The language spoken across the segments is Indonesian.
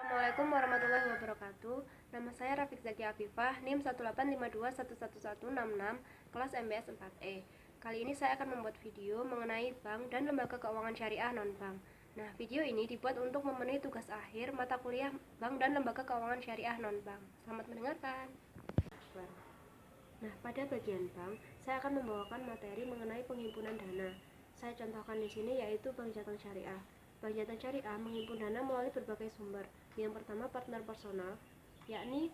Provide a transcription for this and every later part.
Assalamualaikum warahmatullahi wabarakatuh. Nama saya Rafiq Zaki Afifah, NIM 185211166, kelas MBS 4E. Kali ini saya akan membuat video mengenai bank dan lembaga keuangan syariah non-bank. Nah, video ini dibuat untuk memenuhi tugas akhir mata kuliah bank dan lembaga keuangan syariah non-bank. Selamat mendengarkan. Nah, pada bagian bank, saya akan membawakan materi mengenai penghimpunan dana. Saya contohkan di sini yaitu Bank Jateng Syariah. Bank Jateng Syariah menghimpun dana melalui berbagai sumber. Yang pertama partner personal, yakni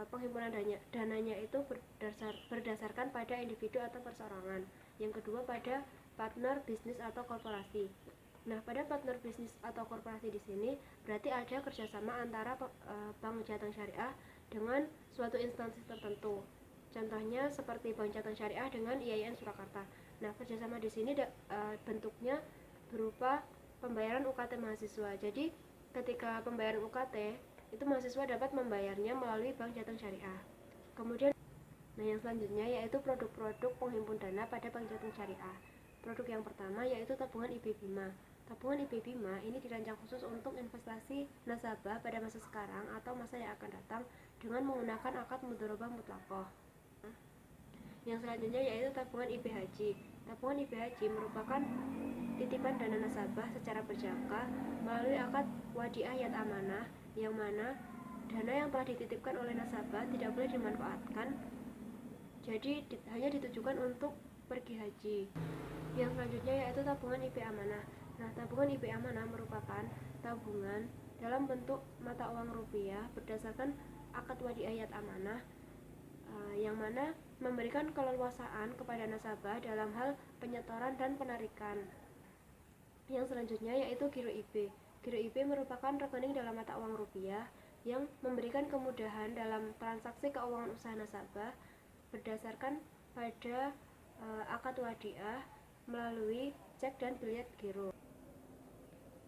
penghimpunan dananya itu berdasarkan pada individu atau perseorangan. Yang kedua pada partner bisnis atau korporasi. Nah, pada partner bisnis atau korporasi di sini berarti ada kerjasama antara Bank Jateng Syariah dengan suatu instansi tertentu. Contohnya seperti Bank Jateng Syariah dengan IAIN Surakarta. Nah, kerjasama di sini bentuknya berupa pembayaran UKT mahasiswa. Jadi, ketika pembayaran UKT, itu mahasiswa dapat membayarnya melalui Bank Jateng Syariah. Kemudian, yang selanjutnya yaitu produk-produk penghimpun dana pada Bank Jateng Syariah. Produk yang pertama yaitu tabungan IB Bima. Tabungan IB Bima ini dirancang khusus untuk investasi nasabah pada masa sekarang atau masa yang akan datang dengan menggunakan akad mudharabah mutlaqah. Yang selanjutnya yaitu tabungan IB Haji. Tabungan IB Haji merupakan titipan dana nasabah secara berjangka melalui akad wadiah yat amanah, yang mana dana yang telah dititipkan oleh nasabah tidak boleh dimanfaatkan, jadi hanya ditujukan untuk pergi haji. Yang selanjutnya yaitu tabungan IB Amanah. Nah, tabungan IB Amanah merupakan tabungan dalam bentuk mata uang rupiah berdasarkan akad wadiah yat amanah, yang mana memberikan keleluasaan kepada nasabah dalam hal penyetoran dan penarikan. Yang selanjutnya yaitu Giro IB. Giro IB merupakan rekening dalam mata uang rupiah yang memberikan kemudahan dalam transaksi keuangan usaha nasabah berdasarkan pada akad wadiah melalui cek dan biliet giro.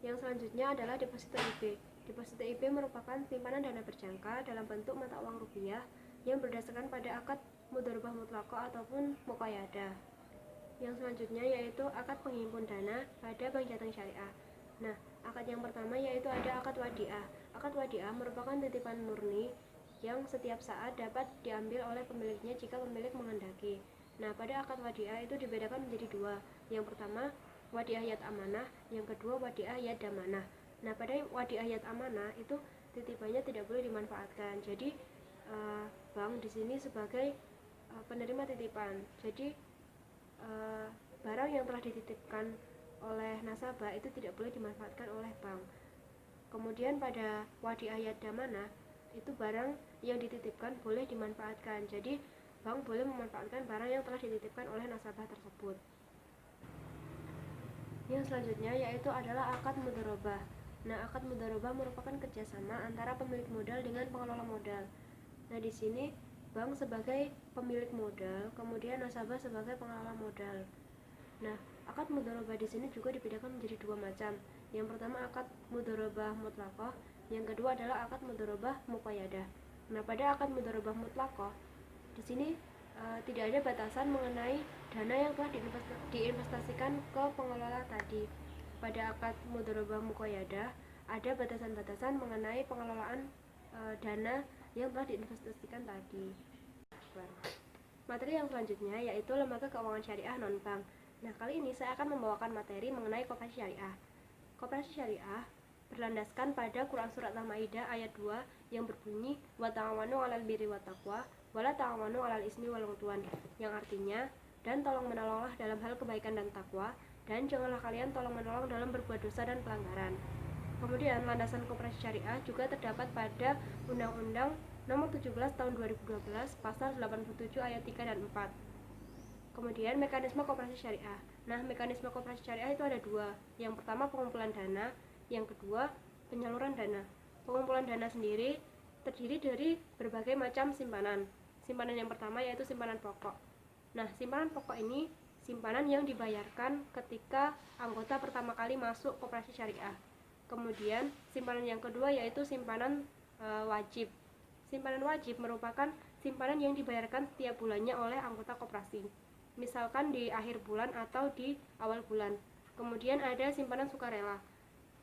Yang selanjutnya adalah deposito IB. Deposito IB merupakan simpanan dana berjangka dalam bentuk mata uang rupiah yang berdasarkan pada akad mudharabah mutlaqah ataupun muqayyadah. Yang selanjutnya yaitu akad penghimpun dana pada Bank Jateng Syariah. Nah, akad yang pertama yaitu ada akad wadiah. Akad wadiah merupakan titipan murni yang setiap saat dapat diambil oleh pemiliknya jika pemilik menghendaki. Nah, pada akad wadiah itu dibedakan menjadi dua. Yang pertama wadiah yat amanah, yang kedua wadiah yat damanah. Nah, pada wadiah yat amanah itu titipannya tidak boleh dimanfaatkan. Jadi bank di sini sebagai penerima titipan. Jadi barang yang telah dititipkan oleh nasabah itu tidak boleh dimanfaatkan oleh bank. Kemudian pada wadiah yat damanah itu barang yang dititipkan boleh dimanfaatkan. Jadi bank boleh memanfaatkan barang yang telah dititipkan oleh nasabah tersebut. Yang selanjutnya yaitu adalah akad mudharabah. Nah, akad mudharabah merupakan kerjasama antara pemilik modal dengan pengelola modal. Nah, di sini bank sebagai pemilik modal, kemudian nasabah sebagai pengelola modal. Nah, akad mudharabah di sini juga dibedakan menjadi dua macam. Yang pertama akad mudharabah mutlaqah, yang kedua adalah akad mudharabah muqayyadah. Nah, pada akad mudharabah mutlaqah di sini tidak ada batasan mengenai dana yang telah diinvestasikan ke pengelola tadi. Pada akad mudharabah muqayyadah ada batasan-batasan mengenai pengelolaan dana yang telah diinvestasikan tadi. Materi yang selanjutnya yaitu lembaga keuangan syariah non-bank. Nah, kali ini saya akan membawakan materi mengenai koperasi syariah. Koperasi syariah berlandaskan pada Quran Surat Al-Maidah ayat 2 yang berbunyi wa ta'awanu 'alal birri wat taqwa wa la ta'awanu 'alal ismi wal 'udwan, yang artinya dan tolong menolonglah dalam hal kebaikan dan takwa, dan janganlah kalian tolong menolong dalam berbuat dosa dan pelanggaran. Kemudian landasan koperasi syariah juga terdapat pada Undang-Undang Nomor 17 Tahun 2012 Pasal 87 ayat 3 dan 4. Kemudian mekanisme koperasi syariah. Nah, mekanisme koperasi syariah itu ada dua. Yang pertama pengumpulan dana, yang kedua penyaluran dana. Pengumpulan dana sendiri terdiri dari berbagai macam simpanan. Simpanan yang pertama yaitu simpanan pokok. Nah, simpanan pokok ini simpanan yang dibayarkan ketika anggota pertama kali masuk koperasi syariah. Kemudian simpanan yang kedua yaitu simpanan wajib. Simpanan wajib merupakan simpanan yang dibayarkan setiap bulannya oleh anggota koperasi, misalkan di akhir bulan atau di awal bulan. Kemudian ada simpanan sukarela.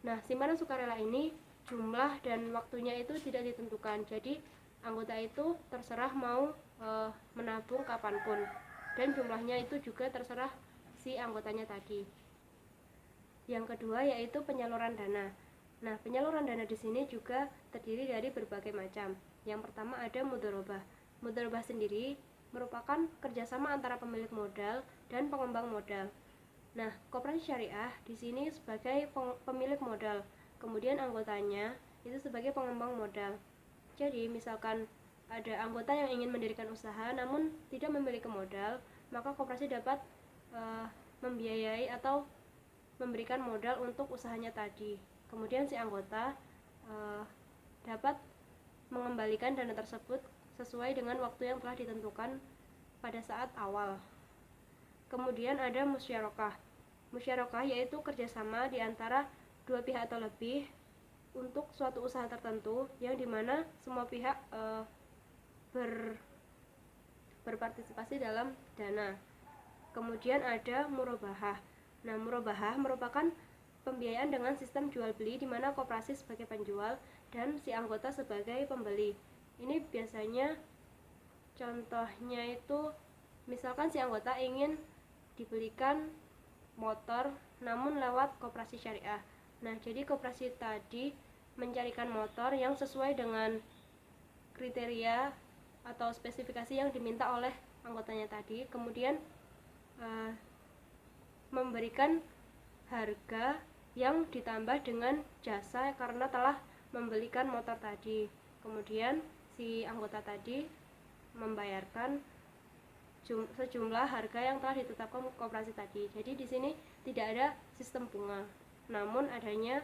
Nah, simpanan sukarela ini jumlah dan waktunya itu tidak ditentukan. Jadi anggota itu terserah mau menabung kapanpun, dan jumlahnya itu juga terserah si anggotanya tadi. Yang kedua yaitu penyaluran dana. Nah, penyaluran dana di sini juga terdiri dari berbagai macam. Yang pertama ada mudharabah. Mudharabah sendiri merupakan kerjasama antara pemilik modal dan pengembang modal. Nah, koperasi syariah di sini sebagai pemilik modal, kemudian anggotanya itu sebagai pengembang modal. Jadi, misalkan ada anggota yang ingin mendirikan usaha namun tidak memiliki modal, maka koperasi dapat membiayai atau memberikan modal untuk usahanya tadi. Kemudian si anggota dapat mengembalikan dana tersebut sesuai dengan waktu yang telah ditentukan pada saat awal. Kemudian ada musyarakah. Musyarakah yaitu kerjasama di antara dua pihak atau lebih untuk suatu usaha tertentu yang dimana semua pihak berpartisipasi dalam dana. Kemudian ada murabahah. Nah, murabahah merupakan pembiayaan dengan sistem jual beli di mana koperasi sebagai penjual dan si anggota sebagai pembeli. Ini biasanya contohnya itu misalkan si anggota ingin dibelikan motor namun lewat koperasi syariah. Nah, jadi koperasi tadi mencarikan motor yang sesuai dengan kriteria atau spesifikasi yang diminta oleh anggotanya tadi, kemudian memberikan harga yang ditambah dengan jasa karena telah membelikan motor tadi. Kemudian si anggota tadi membayarkan sejumlah harga yang telah ditetapkan koperasi tadi. Jadi di sini tidak ada sistem bunga, namun adanya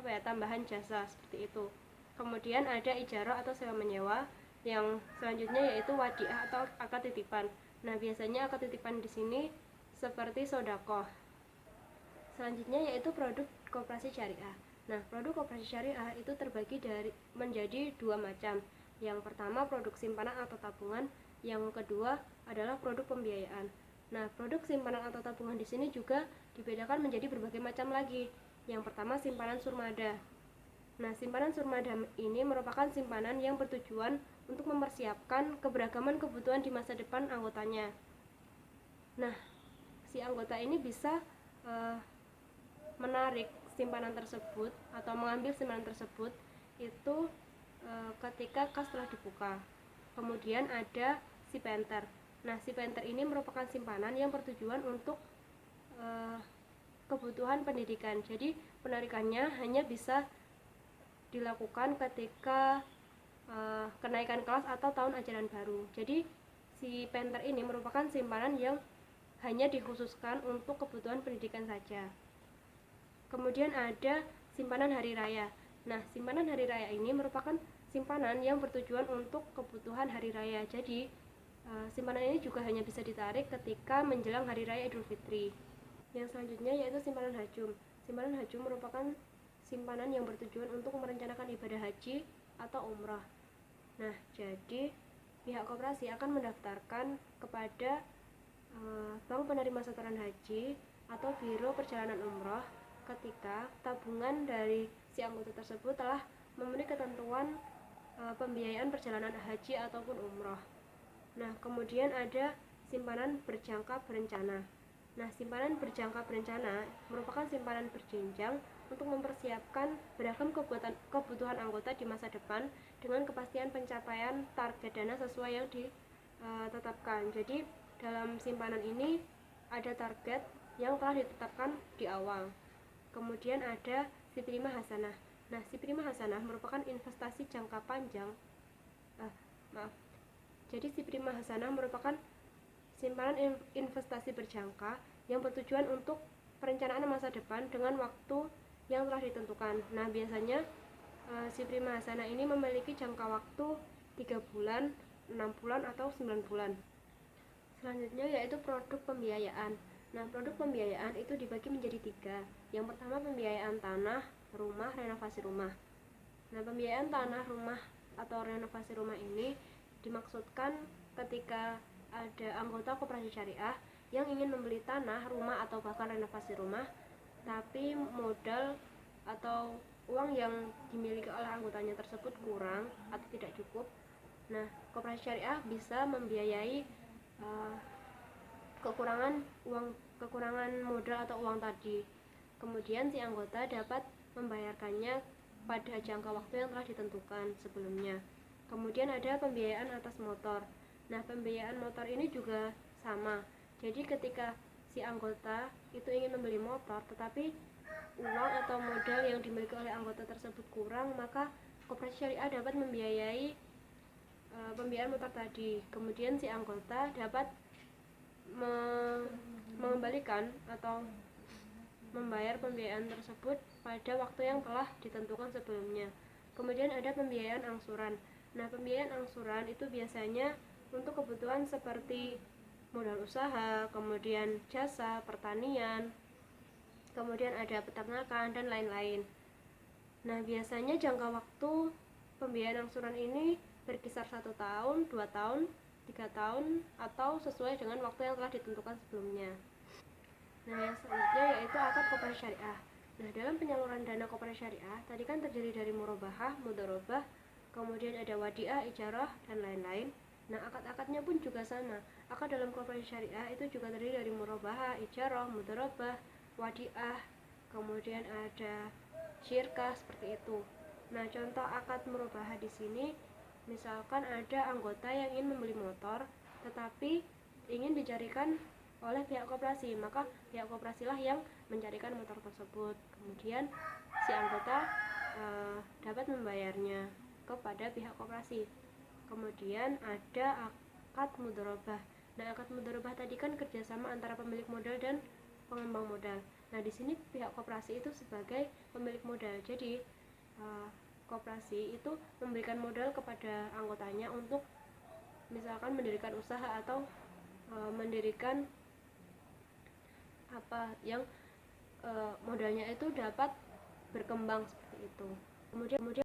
tambahan jasa seperti itu. Kemudian ada ijarah atau sewa menyewa. Yang selanjutnya yaitu wadiah atau akad titipan. Nah, biasanya akad titipan di sini seperti sodakoh. Selanjutnya yaitu produk koperasi syariah. Nah, produk koperasi syariah itu terbagi menjadi dua macam. Yang pertama produk simpanan atau tabungan, yang kedua adalah produk pembiayaan. Nah, produk simpanan atau tabungan di sini juga dibedakan menjadi berbagai macam lagi. Yang pertama simpanan surmada. Nah, simpanan surmada ini merupakan simpanan yang bertujuan untuk mempersiapkan keberagaman kebutuhan di masa depan anggotanya. Nah, si anggota ini bisa menarik simpanan tersebut atau mengambil simpanan tersebut itu ketika kas telah dibuka. Kemudian ada si penter. Nah, si penter ini merupakan simpanan yang bertujuan untuk kebutuhan pendidikan. Jadi penarikannya hanya bisa dilakukan ketika kenaikan kelas atau tahun ajaran baru. Jadi si penter ini merupakan simpanan yang hanya dikhususkan untuk kebutuhan pendidikan saja. Kemudian ada simpanan hari raya. Nah, simpanan hari raya ini merupakan simpanan yang bertujuan untuk kebutuhan hari raya. Jadi simpanan ini juga hanya bisa ditarik ketika menjelang hari raya Idul Fitri. Yang selanjutnya yaitu simpanan hajum. Simpanan hajum merupakan simpanan yang bertujuan untuk merencanakan ibadah haji atau umrah. Nah, jadi pihak koperasi akan mendaftarkan kepada bank penerima setoran haji atau biro perjalanan umrah ketika tabungan dari si anggota tersebut telah memenuhi ketentuan pembiayaan perjalanan haji ataupun umrah. Nah, kemudian ada simpanan berjangka berencana. Nah, simpanan berjangka berencana merupakan simpanan berjenjang untuk mempersiapkan beragam kebutuhan anggota di masa depan dengan kepastian pencapaian target dana sesuai yang ditetapkan. Jadi dalam simpanan ini ada target yang telah ditetapkan di awal. Kemudian ada si prima hasanah. Nah, si prima hasanah merupakan investasi jangka panjang. Jadi si prima hasanah merupakan simpanan investasi berjangka yang bertujuan untuk perencanaan masa depan dengan waktu yang telah ditentukan. Nah, biasanya si prima hasanah ini memiliki jangka waktu 3 bulan, 6 bulan, atau 9 bulan. Selanjutnya yaitu produk pembiayaan. Nah, produk pembiayaan itu dibagi menjadi 3. Yang pertama pembiayaan tanah, rumah, renovasi rumah. Nah, pembiayaan tanah, rumah, atau renovasi rumah ini dimaksudkan ketika ada anggota koperasi syariah yang ingin membeli tanah, rumah, atau bahkan renovasi rumah, tapi modal atau uang yang dimiliki oleh anggotanya tersebut kurang atau tidak cukup, nah koperasi syariah bisa membiayai kekurangan modal atau uang tadi. Kemudian si anggota dapat membayarkannya pada jangka waktu yang telah ditentukan sebelumnya. Kemudian ada pembiayaan atas motor. Nah, pembiayaan motor ini juga sama. Jadi ketika si anggota itu ingin membeli motor tetapi uang atau modal yang dimiliki oleh anggota tersebut kurang, maka koperasi syariah dapat membiayai pembiayaan motor tadi. Kemudian si anggota dapat mengembalikan atau membayar pembiayaan tersebut pada waktu yang telah ditentukan sebelumnya. Kemudian ada pembiayaan angsuran. Nah, pembiayaan angsuran itu biasanya untuk kebutuhan seperti modal usaha, kemudian jasa, pertanian, kemudian ada peternakan dan lain-lain. Nah, biasanya jangka waktu pembiayaan angsuran ini berkisar 1 tahun, 2 tahun, 3 tahun, atau sesuai dengan waktu yang telah ditentukan sebelumnya. Nah, yang selanjutnya yaitu akad koperasi syariah. Nah, dalam penyaluran dana koperasi syariah tadi kan terdiri dari murabahah, mudharabah, kemudian ada wadiah, ijarah, dan lain-lain. Nah, akad-akadnya pun juga sama. Akad dalam koperasi syariah itu juga terdiri dari murabahah, ijarah, mudharabah, wadiah, kemudian ada syirkah, seperti itu. Nah, contoh akad murabahah di sini, misalkan ada anggota yang ingin membeli motor tetapi ingin dicarikan oleh pihak koperasi, maka pihak koperasilah yang mencarikan motor tersebut. Kemudian si anggota dapat membayarnya kepada pihak koperasi. Kemudian ada akad mudharabah. Nah, akad mudharabah tadi kan kerjasama antara pemilik modal dan pengembang modal. Nah, di sini pihak koperasi itu sebagai pemilik modal. Jadi koperasi itu memberikan modal kepada anggotanya untuk misalkan mendirikan usaha atau mendirikan apa yang modalnya itu dapat berkembang seperti itu. Kemudian